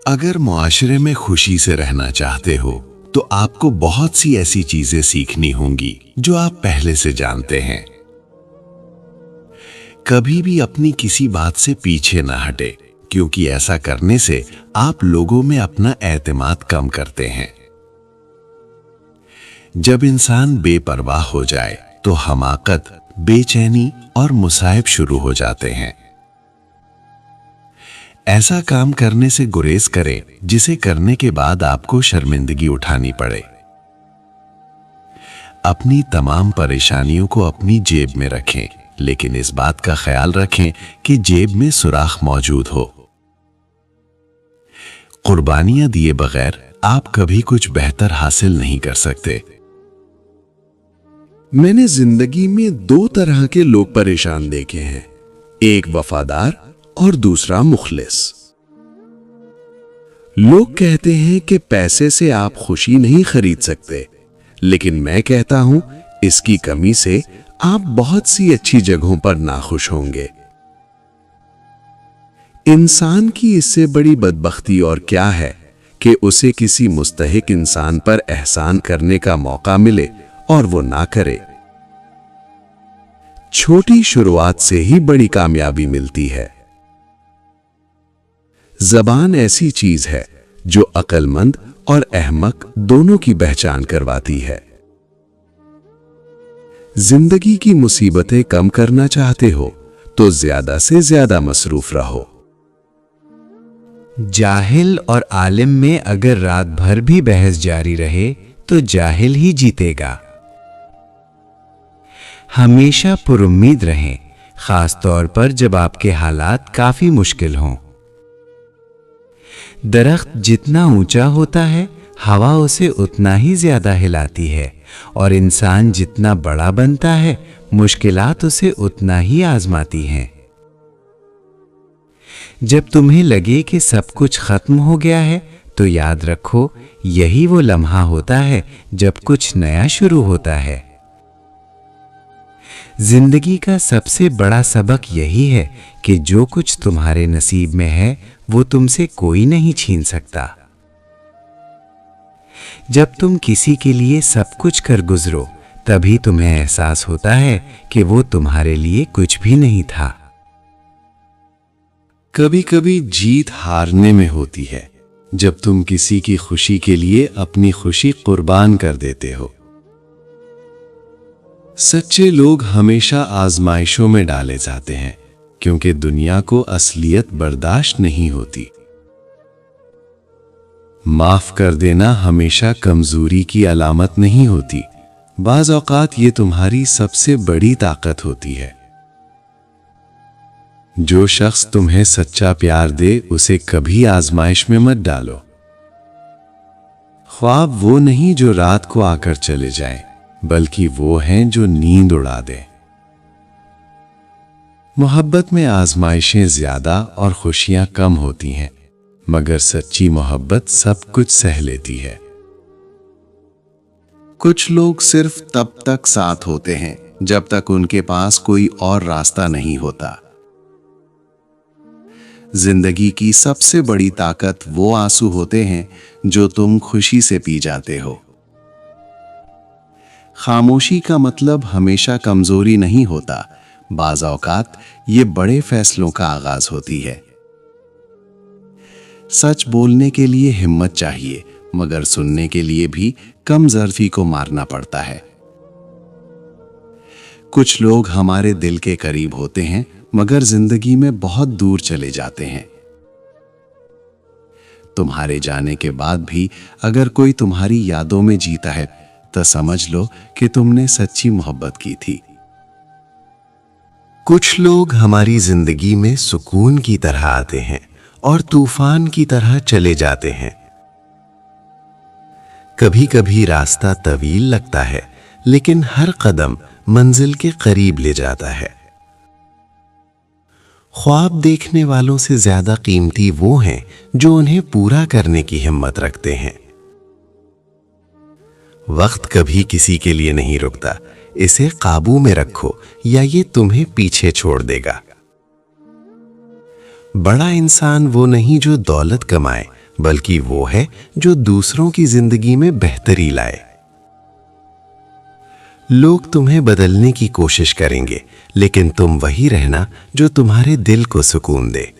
اگر معاشرے میں خوشی سے رہنا چاہتے ہو تو آپ کو بہت سی ایسی چیزیں سیکھنی ہوں گی جو آپ پہلے سے جانتے ہیں۔ کبھی بھی اپنی کسی بات سے پیچھے نہ ہٹے، کیونکہ ایسا کرنے سے آپ لوگوں میں اپنا اعتماد کم کرتے ہیں۔ جب انسان بے پرواہ ہو جائے تو حماقت، بے چینی اور مصائب شروع ہو جاتے ہیں۔ ایسا کام کرنے سے گریز کریں جسے کرنے کے بعد آپ کو شرمندگی اٹھانی پڑے۔ اپنی تمام پریشانیوں کو اپنی جیب میں رکھیں، لیکن اس بات کا خیال رکھیں کہ جیب میں سوراخ موجود ہو۔ قربانیاں دیے بغیر آپ کبھی کچھ بہتر حاصل نہیں کر سکتے۔ میں نے زندگی میں دو طرح کے لوگ پریشان دیکھے ہیں، ایک وفادار اور دوسرا مخلص۔ لوگ کہتے ہیں کہ پیسے سے آپ خوشی نہیں خرید سکتے، لیکن میں کہتا ہوں اس کی کمی سے آپ بہت سی اچھی جگہوں پر ناخوش ہوں گے۔ انسان کی اس سے بڑی بدبختی اور کیا ہے کہ اسے کسی مستحق انسان پر احسان کرنے کا موقع ملے اور وہ نہ کرے۔ چھوٹی شروعات سے ہی بڑی کامیابی ملتی ہے۔ زبان ایسی چیز ہے جو عقل مند اور احمق دونوں کی پہچان کرواتی ہے۔ زندگی کی مصیبتیں کم کرنا چاہتے ہو تو زیادہ سے زیادہ مصروف رہو۔ جاہل اور عالم میں اگر رات بھر بھی بحث جاری رہے تو جاہل ہی جیتے گا۔ ہمیشہ پر امید رہیں، خاص طور پر جب آپ کے حالات کافی مشکل ہوں۔ درخت جتنا اونچا ہوتا ہے ہوا اسے اتنا ہی زیادہ ہلاتی ہے، اور انسان جتنا بڑا بنتا ہے مشکلات اسے اتنا ہی آزماتی ہیں۔ جب تمہیں لگے کہ سب کچھ ختم ہو گیا ہے تو یاد رکھو یہی وہ لمحہ ہوتا ہے جب کچھ نیا شروع ہوتا ہے۔ زندگی کا سب سے بڑا سبق یہی ہے کہ جو کچھ تمہارے نصیب میں ہے وہ تم سے کوئی نہیں چھین سکتا۔ جب تم کسی کے لیے سب کچھ کر گزرو تبھی تمہیں احساس ہوتا ہے کہ وہ تمہارے لیے کچھ بھی نہیں تھا۔ کبھی کبھی جیت ہارنے میں ہوتی ہے، جب تم کسی کی خوشی کے لیے اپنی خوشی قربان کر دیتے ہو۔ سچے لوگ ہمیشہ آزمائشوں میں ڈالے جاتے ہیں، کیونکہ دنیا کو اصلیت برداشت نہیں ہوتی۔ معاف کر دینا ہمیشہ کمزوری کی علامت نہیں ہوتی، بعض اوقات یہ تمہاری سب سے بڑی طاقت ہوتی ہے۔ جو شخص تمہیں سچا پیار دے اسے کبھی آزمائش میں مت ڈالو۔ خواب وہ نہیں جو رات کو آ کر چلے جائیں، بلکہ وہ ہیں جو نیند اڑا دیں۔ محبت میں آزمائشیں زیادہ اور خوشیاں کم ہوتی ہیں، مگر سچی محبت سب کچھ سہ لیتی ہے۔ کچھ لوگ صرف تب تک ساتھ ہوتے ہیں جب تک ان کے پاس کوئی اور راستہ نہیں ہوتا۔ زندگی کی سب سے بڑی طاقت وہ آنسو ہوتے ہیں جو تم خوشی سے پی جاتے ہو۔ خاموشی کا مطلب ہمیشہ کمزوری نہیں ہوتا، بعض اوقات یہ بڑے فیصلوں کا آغاز ہوتی ہے۔ سچ بولنے کے لیے ہمت چاہیے، مگر سننے کے لیے بھی کم ظرفی کو مارنا پڑتا ہے۔ کچھ لوگ ہمارے دل کے قریب ہوتے ہیں مگر زندگی میں بہت دور چلے جاتے ہیں۔ تمہارے جانے کے بعد بھی اگر کوئی تمہاری یادوں میں جیتا ہے تو سمجھ لو کہ تم نے سچی محبت کی تھی۔ کچھ لوگ ہماری زندگی میں سکون کی طرح آتے ہیں اور طوفان کی طرح چلے جاتے ہیں۔ کبھی کبھی راستہ طویل لگتا ہے، لیکن ہر قدم منزل کے قریب لے جاتا ہے۔ خواب دیکھنے والوں سے زیادہ قیمتی وہ ہیں جو انہیں پورا کرنے کی ہمت رکھتے ہیں۔ وقت کبھی کسی کے لیے نہیں رکتا، اسے قابو میں رکھو یا یہ تمہیں پیچھے چھوڑ دے گا۔ بڑا انسان وہ نہیں جو دولت کمائے، बल्कि वो है जो दूसरों की जिंदगी में बेहतरी लाए। लोग तुम्हें बदलने की कोशिश करेंगे, लेकिन तुम वही रहना जो तुम्हारे दिल को सुकून दे।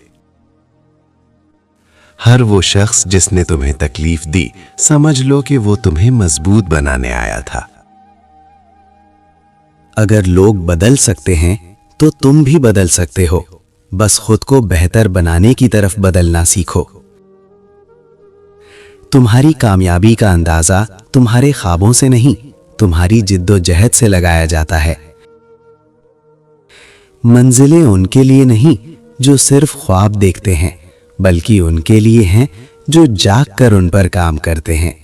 हर वो शख्स जिसने तुम्हें तकलीफ दी, समझ लो कि वो तुम्हें मजबूत बनाने आया था। अगर लोग बदल सकते हैं तो तुम भी बदल सकते हो। बस खुद को बेहतर बनाने की तरफ बदलना सीखो। तुम्हारी कामयाबी का अंदाजा तुम्हारे ख्वाबों से नहीं, तुम्हारी जिद्दोजहद से लगाया जाता है। मंजिलें उनके लिए नहीं जो सिर्फ ख्वाब देखते हैं, बल्कि उनके लिए हैं जो जाग कर उन पर काम करते हैं।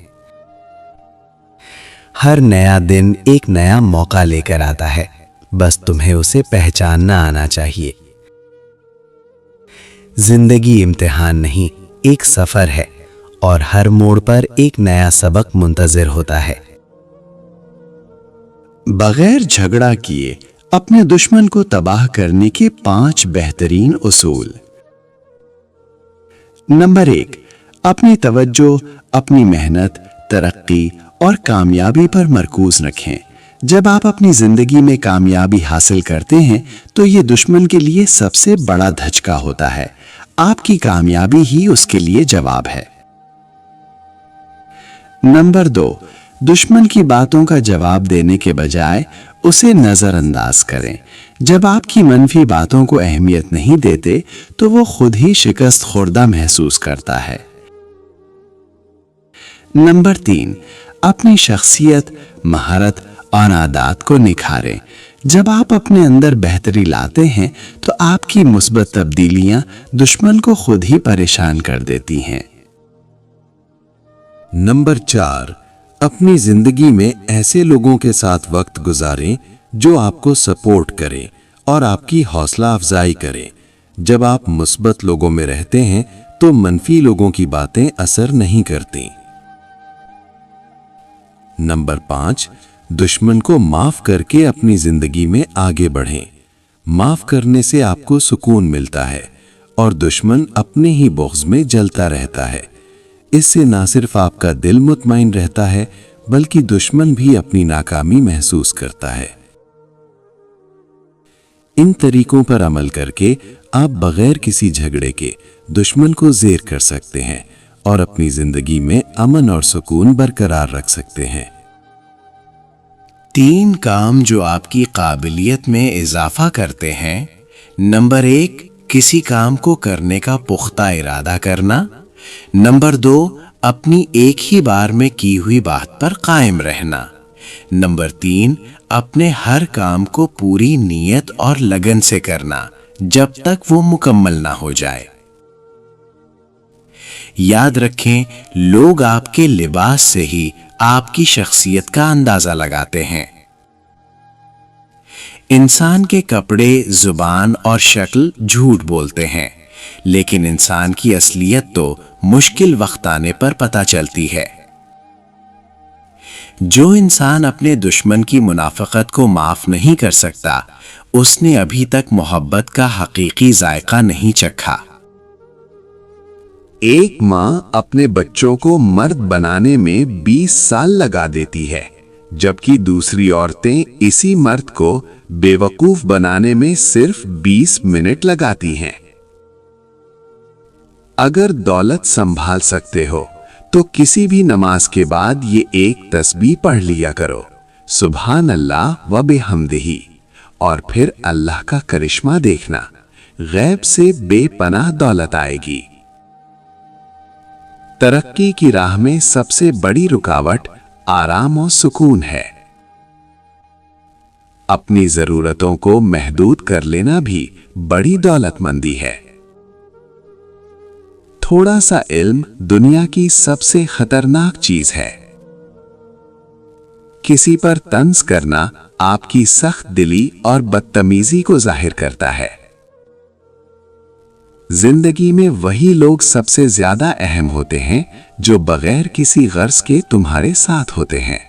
हर नया दिन एक नया मौका लेकर आता है, बस तुम्हें उसे पहचानना आना चाहिए। जिंदगी इम्तिहान नहीं, एक सफर है, और हर मोड़ पर एक नया सबक मुंतजिर होता है। बगैर झगड़ा किए अपने दुश्मन को तबाह करने के 5 बेहतरीन उसूल। नंबर 1, अपनी तवज्जो अपनी मेहनत, तरक्की और कामयाबी पर मरकूज रखें। जब आप अपनी जिंदगी में कामयाबी हासिल करते हैं तो ये दुश्मन के लिए सबसे बड़ा धचका होता है। आपकी कामयाबी ही उसके लिए जवाब है। नंबर 2, दुश्मन की बातों का जवाब देने के बजाय उसे नजरअंदाज करें। जब आपकी मनफी बातों को अहमियत नहीं देते तो वो खुद ही शिकस्त खुर्दा महसूस करता है। नंबर 3, अपनी शख्सियत, महारत और आदत को निखारें। जब आप अपने अंदर बेहतरी लाते हैं तो आपकी मुस्बत तब्दीलियां दुश्मन को खुद ही परेशान कर देती हैं। नंबर 4, अपनी जिंदगी में ऐसे लोगों के साथ वक्त गुजारें जो आपको सपोर्ट करें और आपकी हौसला अफजाई करें। जब आप मुस्बत लोगों में रहते हैं तो मनफी लोगों की बातें असर नहीं करती। नंबर 5, दुश्मन को माफ करके अपनी जिंदगी में आगे बढ़ें। माफ करने से आपको सुकून मिलता है और दुश्मन अपने ही बुग़्ज़ में जलता रहता है। इससे ना सिर्फ आपका दिल मुतमईन रहता है, बल्कि दुश्मन भी अपनी नाकामी महसूस करता है। इन तरीकों पर अमल करके आप बगैर किसी झगड़े के दुश्मन को ज़ेर कर सकते हैं और अपनी जिंदगी में अमन और सुकून बरकरार रख सकते हैं। 3 काम जो आपकी काबिलियत में इजाफा करते हैं। नंबर 1, किसी काम को करने का पुख्ता इरादा करना। नंबर 2, अपनी एक ही बार में की हुई बात पर कायम रहना। नंबर 3, अपने हर काम को पूरी नीयत और लगन से करना जब तक वो मुकम्मल ना हो जाए। याद रखें, लोग आपके लिबास से ही आपकी शख्सियत का अंदाजा लगाते हैं। इंसान के कपड़े, जुबान और शक्ल झूठ बोलते हैं, लेकिन इंसान की असलियत तो मुश्किल वक्त आने पर पता चलती है। जो इंसान अपने दुश्मन की मुनाफिकत को माफ नहीं कर सकता, उसने अभी तक मोहब्बत का हकीकी जायका नहीं चखा। एक माँ अपने बच्चों को मर्द बनाने में 20 साल लगा देती है, जबकि दूसरी औरतें इसी मर्द को बेवकूफ बनाने में सिर्फ 20 मिनट लगाती हैं। अगर दौलत संभाल सकते हो तो किसी भी नमाज के बाद ये एक तस्बीह पढ़ लिया करो, सुभान अल्लाह व बिहम्दिही, और फिर अल्लाह का करिश्मा देखना, गैब से बेपनाह दौलत आएगी। तरक्की की राह में सबसे बड़ी रुकावट आराम और सुकून है। अपनी जरूरतों को महदूद कर लेना भी बड़ी दौलतमंदी है। थोड़ा सा इल्म दुनिया की सबसे खतरनाक चीज है। किसी पर तंज करना आपकी सख्त दिली और बदतमीजी को जाहिर करता है। जिंदगी में वही लोग सबसे ज्यादा अहम होते हैं जो बगैर किसी गर्ज के तुम्हारे साथ होते हैं।